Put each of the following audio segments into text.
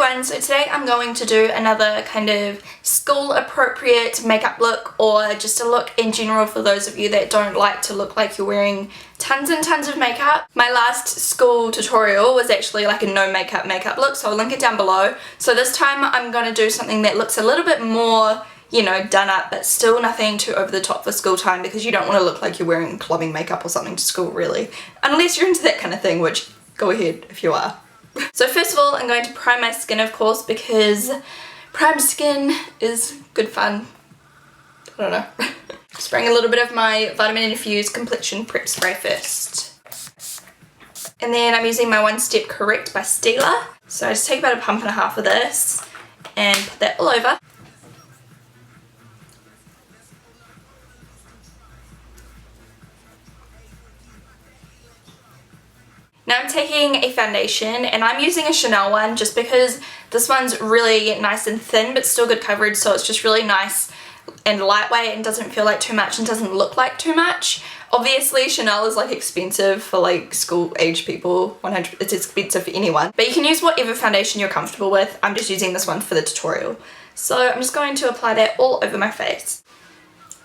everyone, so today I'm going to do another kind of school appropriate makeup look, or just a look in general for those of you that don't like to look like you're wearing tons and tons of makeup. My last school tutorial was actually like a no makeup look, so I'll link it down below. So this time I'm going to do something that looks a little bit more, you know, done up, but still nothing too over the top for school time, because you don't want to look like you're wearing clubbing makeup or something to school really, unless you're into that kind of thing, which go ahead if you are. So first of all, I'm going to prime my skin, of course, because primed skin is good fun. I don't know. Spraying a little bit of my Vitamin Infused Complexion Prep Spray first. And then I'm using my One Step Correct by Stila. So I just take about a pump and a half of this and put that all over. Now I'm taking a foundation, and I'm using a Chanel one just because this one's really nice and thin but still good coverage, so it's just really nice and lightweight and doesn't feel like too much and doesn't look like too much. Obviously Chanel is like expensive for like school age people, it's expensive for anyone, but you can use whatever foundation you're comfortable with. I'm just using this one for the tutorial. So I'm just going to apply that all over my face.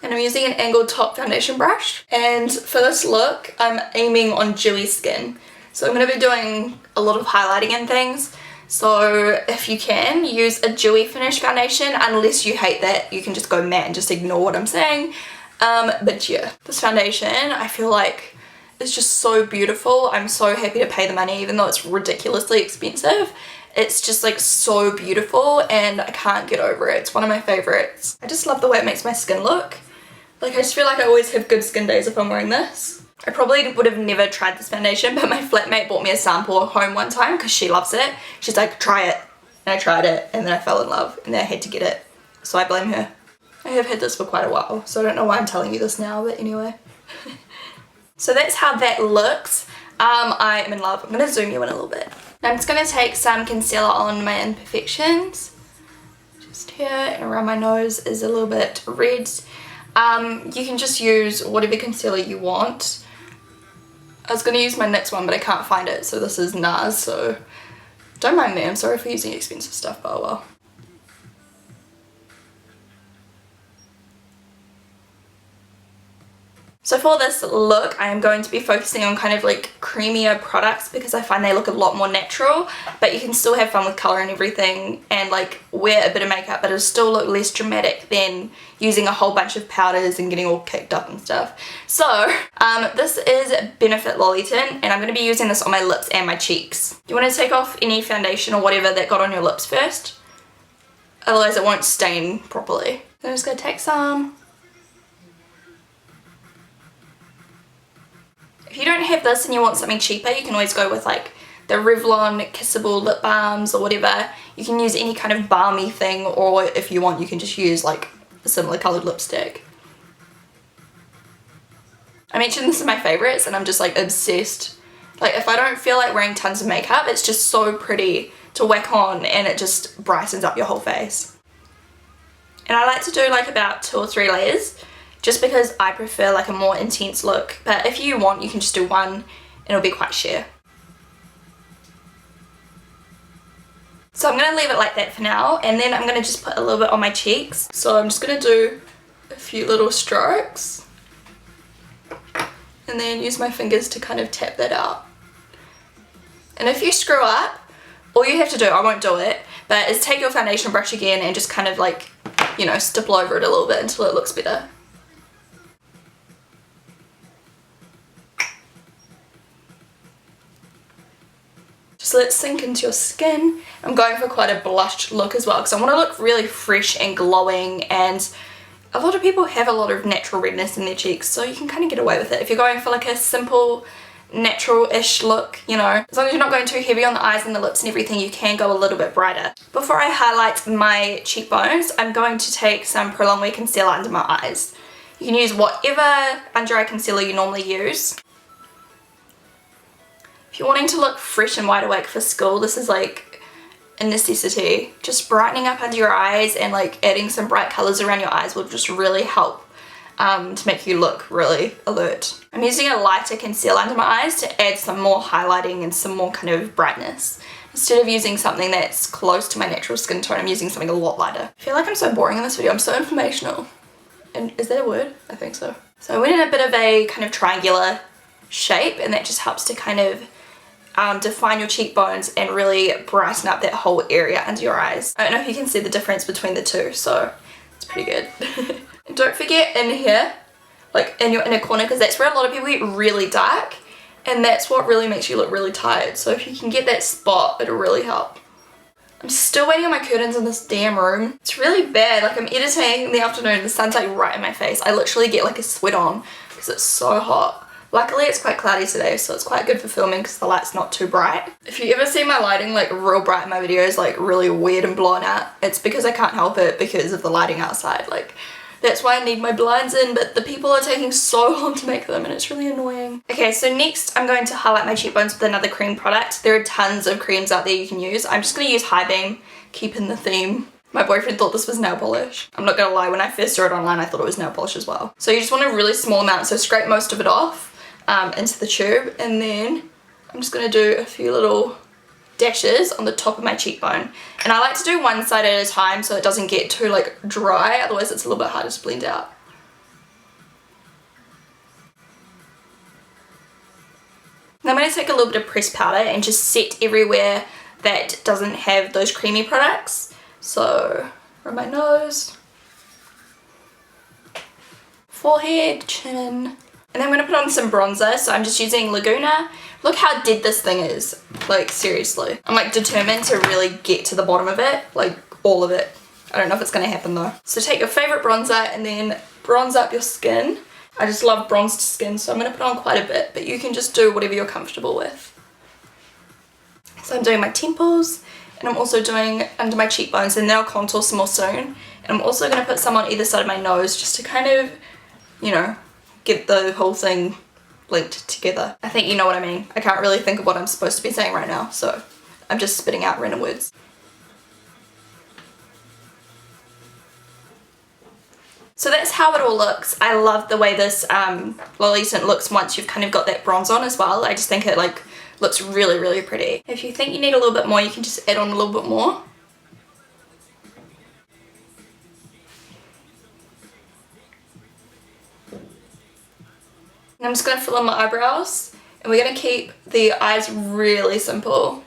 And I'm using an angled top foundation brush, and for this look I'm aiming on dewy skin. So I'm going to be doing a lot of highlighting and things, so if you can, use a dewy finish foundation. Unless you hate that, you can just go matte and just ignore what I'm saying. But yeah, this foundation I feel like is just so beautiful. I'm so happy to pay the money, even though it's ridiculously expensive. It's just like so beautiful and I can't get over it. It's one of my favourites. I just love the way it makes my skin look. Like, I just feel like I always have good skin days if I'm wearing this. I probably would have never tried this foundation, but my flatmate bought me a sample home one time because she loves it. She's like, try it. And I tried it, and then I fell in love, and then I had to get it. So I blame her. I have had this for quite a while, so I don't know why I'm telling you this now, but anyway. So that's how that looks. I am in love. I'm going to zoom you in a little bit. Now I'm just going to take some concealer on my imperfections. Just here, and around my nose is a little bit red. You can just use whatever concealer you want. I was going to use my NYX one, but I can't find it, so this is NARS, so don't mind me. I'm sorry for using expensive stuff, but oh well. So for this look, I am going to be focusing on kind of like creamier products because I find they look a lot more natural, but you can still have fun with colour and everything and like wear a bit of makeup, but it'll still look less dramatic than using a whole bunch of powders and getting all kicked up and stuff. So this is Benefit Lolli Tint, and I'm going to be using this on my lips and my cheeks. You want to take off any foundation or whatever that got on your lips first, otherwise it won't stain properly. So I'm just going to take some. If you don't have this and you want something cheaper, you can always go with like the Revlon Kissable lip balms or whatever. You can use any kind of balmy thing, or if you want you can just use like a similar coloured lipstick. I mentioned this is my favourites and I'm just like obsessed. Like if I don't feel like wearing tons of makeup, it's just so pretty to whack on and it just brightens up your whole face. And I like to do like about 2 or 3 layers, just because I prefer like a more intense look, but if you want you can just do one and it'll be quite sheer. So I'm going to leave it like that for now, and then I'm going to just put a little bit on my cheeks. So I'm just going to do a few little strokes and then use my fingers to kind of tap that out. And if you screw up, all you have to do, I won't do it, but is take your foundation brush again and just kind of like, you know, stipple over it a little bit until it looks better. Just let it sink into your skin. I'm going for quite a blushed look as well because I want to look really fresh and glowing, and a lot of people have a lot of natural redness in their cheeks, so you can kind of get away with it. If you're going for like a simple natural-ish look, you know, as long as you're not going too heavy on the eyes and the lips and everything, you can go a little bit brighter. Before I highlight my cheekbones, I'm going to take some Prolongwear concealer under my eyes. You can use whatever under eye concealer you normally use. If you're wanting to look fresh and wide awake for school, this is like a necessity. Just brightening up under your eyes and like adding some bright colours around your eyes will just really help to make you look really alert. I'm using a lighter concealer under my eyes to add some more highlighting and some more kind of brightness. Instead of using something that's close to my natural skin tone, I'm using something a lot lighter. I feel like I'm so boring in this video. I'm so informational. And is that a word? I think so. So I went in a bit of a kind of triangular shape, and that just helps to kind of define your cheekbones and really brighten up that whole area under your eyes. I don't know if you can see the difference between the two, so it's pretty good. And don't forget in here, like in your inner corner, because that's where a lot of people get really dark, and that's what really makes you look really tired. So if you can get that spot, it'll really help. I'm still waiting on my curtains in this damn room. It's really bad. Like, I'm editing in the afternoon, the sun's like right in my face. I literally get like a sweat on because it's so hot. Luckily it's quite cloudy today, so it's quite good for filming because the light's not too bright. If you ever see my lighting like real bright in my videos, like really weird and blown out, it's because I can't help it because of the lighting outside. Like, that's why I need my blinds in, but the people are taking so long to make them and it's really annoying. Okay, so next I'm going to highlight my cheekbones with another cream product. There are tons of creams out there you can use. I'm just going to use High Beam, keeping the theme. My boyfriend thought this was nail polish. I'm not going to lie, when I first saw it online I thought it was nail polish as well. So you just want a really small amount, so scrape most of it off into the tube, and then I'm just going to do a few little dashes on the top of my cheekbone. And I like to do one side at a time so it doesn't get too like dry, otherwise it's a little bit harder to blend out. Now I'm going to take a little bit of pressed powder and just set everywhere that doesn't have those creamy products. So around my nose, forehead, chin, and then I'm going to put on some bronzer. So I'm just using Laguna. Look how dead this thing is, like seriously. I'm like determined to really get to the bottom of it, like all of it. I don't know if it's going to happen though. So take your favourite bronzer and then bronze up your skin. I just love bronzed skin, so I'm going to put on quite a bit, but you can just do whatever you're comfortable with. So I'm doing my temples, and I'm also doing under my cheekbones, and then I'll contour some more soon. And I'm also going to put some on either side of my nose just to kind of, you know, get the whole thing linked together. I think you know what I mean. I can't really think of what I'm supposed to be saying right now, so I'm just spitting out random words. So that's how it all looks. I love the way this Lolli tint looks once you've kind of got that bronze on as well. I just think it like looks really, really pretty. If you think you need a little bit more, you can just add on a little bit more. And I'm just going to fill in my eyebrows, and we're going to keep the eyes really simple.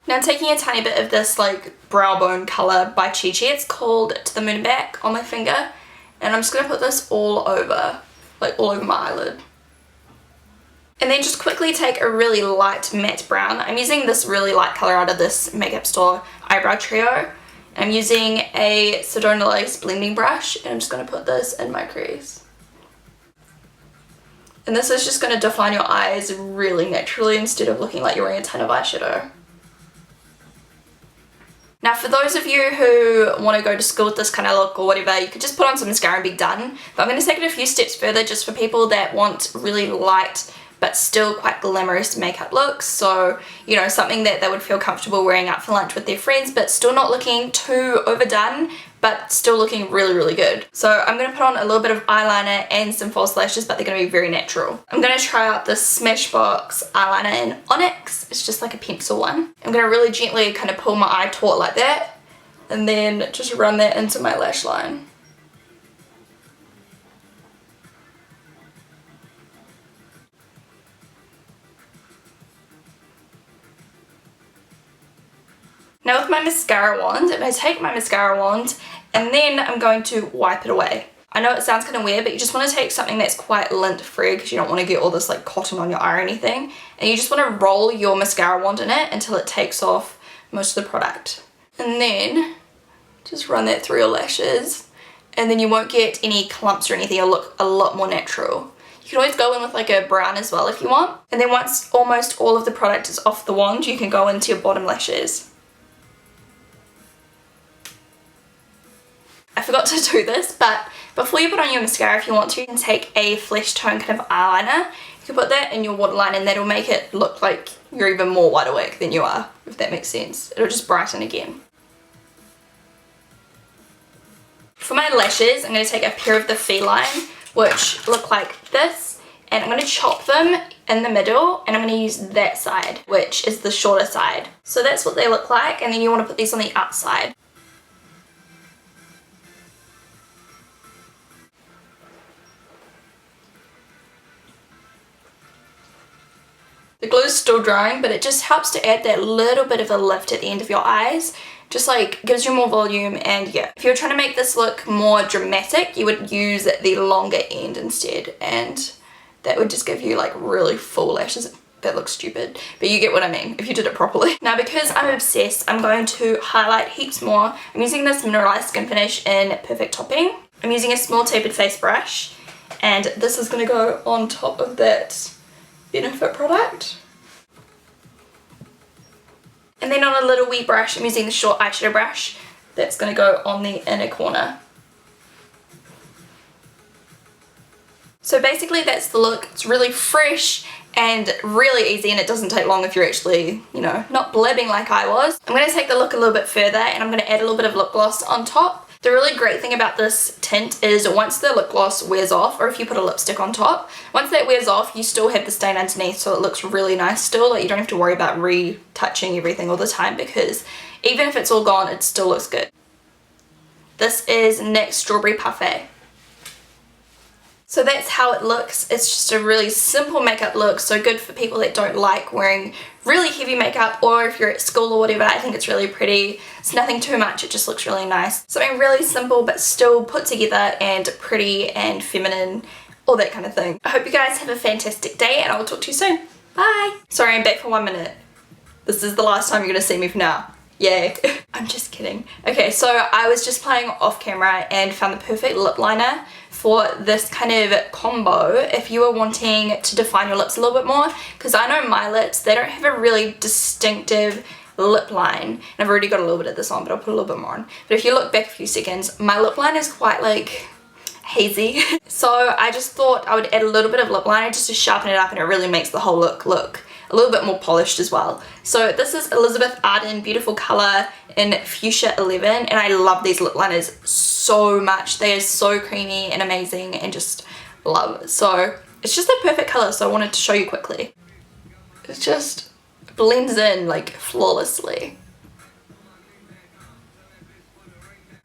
Now I'm taking a tiny bit of this like brow bone colour by Chit. It's called To the Moon and Back on my finger. And I'm just going to put this all over, like all over my eyelid. And then just quickly take a really light matte brown. I'm using this really light colour out of this makeup store eyebrow trio. I'm using a Sedona lace blending brush, and I'm just going to put this in my crease. And this is just going to define your eyes really naturally instead of looking like you're wearing a ton of eyeshadow. Now for those of you who want to go to school with this kind of look or whatever, you could just put on some mascara and be done. But I'm going to take it a few steps further just for people that want really light but still quite glamorous makeup looks. So, you know, something that they would feel comfortable wearing out for lunch with their friends, but still not looking too overdone, but still looking really, really good. So I'm going to put on a little bit of eyeliner and some false lashes, but they're going to be very natural. I'm going to try out this Smashbox eyeliner in Onyx. It's just like a pencil one. I'm going to really gently kind of pull my eye taut like that, and then just run that into my lash line. Now with my mascara wand, I'm going to take my mascara wand and then I'm going to wipe it away. I know it sounds kind of weird, but you just want to take something that's quite lint free because you don't want to get all this like cotton on your eye or anything. And you just want to roll your mascara wand in it until it takes off most of the product. And then just run that through your lashes, and then you won't get any clumps or anything. It'll look a lot more natural. You can always go in with like a brown as well if you want. And then once almost all of the product is off the wand, you can go into your bottom lashes. I forgot to do this, but before you put on your mascara, if you want to, you can take a flesh tone kind of eyeliner. You You can put that in your waterline and that'll make it look like you're even more wide awake than you are, if that makes sense. It'll just brighten again. For my lashes, I'm going to take a pair of the Feline, which look like this, and I'm going to chop them in the middle, and I'm going to use that side, which is the shorter side. So that's what they look like, and then you want to put these on the outside. The glue is still drying, but it just helps to add that little bit of a lift at the end of your eyes. Just like gives you more volume, and yeah. If you're trying to make this look more dramatic, you would use the longer end instead, and that would just give you like really full lashes. That looks stupid, but you get what I mean if you did it properly. Now because I'm obsessed, I'm going to highlight heaps more. I'm using this mineralized skin finish in Perfect Topping. I'm using a small tapered face brush, and this is going to go on top of that Benefit product. And then on a little wee brush, I'm using the short eyeshadow brush. That's going to go on the inner corner. So basically that's the look. It's really fresh and really easy, and it doesn't take long if you're actually, you know, not blabbing like I was. I'm going to take the look a little bit further, and I'm going to add a little bit of lip gloss on top. The really great thing about this tint is once the lip gloss wears off, or if you put a lipstick on top, once that wears off, you still have the stain underneath, so it looks really nice still. Like, you don't have to worry about retouching everything all the time, because even if it's all gone, it still looks good. This is NYX Strawberry Parfait. So that's how it looks. It's just a really simple makeup look, so good for people that don't like wearing really heavy makeup, or if you're at school or whatever. I think it's really pretty. It's nothing too much, it just looks really nice. Something really simple but still put together and pretty and feminine, all that kind of thing. I hope you guys have a fantastic day, and I will talk to you soon. Bye! Sorry, I'm back for 1 minute. This is the last time you're gonna see me for now. Yay. I'm just kidding. Okay, so I was just playing off camera and found the perfect lip liner for this kind of combo if you are wanting to define your lips a little bit more, because I know my lips, they don't have a really distinctive lip line, and I've already got a little bit of this on, but I'll put a little bit more on. But if you look back a few seconds, my lip line is quite like hazy. So I just thought I would add a little bit of lip liner just to sharpen it up, and it really makes the whole look a little bit more polished as well. So this is Elizabeth Arden Beautiful Colour in Fuchsia 11, and I love these lip liners so much. They are so creamy and amazing, and just love it. So it's just the perfect colour, so I wanted to show you quickly. It just blends in like flawlessly.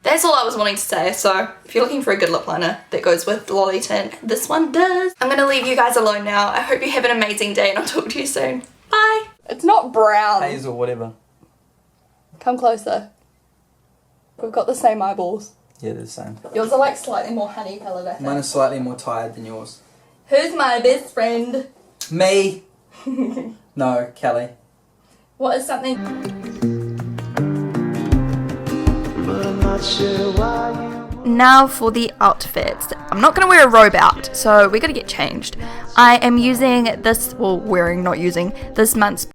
That's all I was wanting to say. So if you're looking for a good lip liner that goes with Lolli tint, this one does. I'm gonna leave you guys alone now. I hope you have an amazing day, and I'll talk to you soon. Bye! It's not brown. Hazel, whatever. Come closer. We've got the same eyeballs. Yeah, they're the same. Yours are like slightly more honey coloured, I think. Mine is slightly more tired than yours. Who's my best friend? Me! No, Kelly. What is something? Now for the outfits. I'm not going to wear a robe out, so we're going to get changed. I am using this, well, wearing, not using, this month's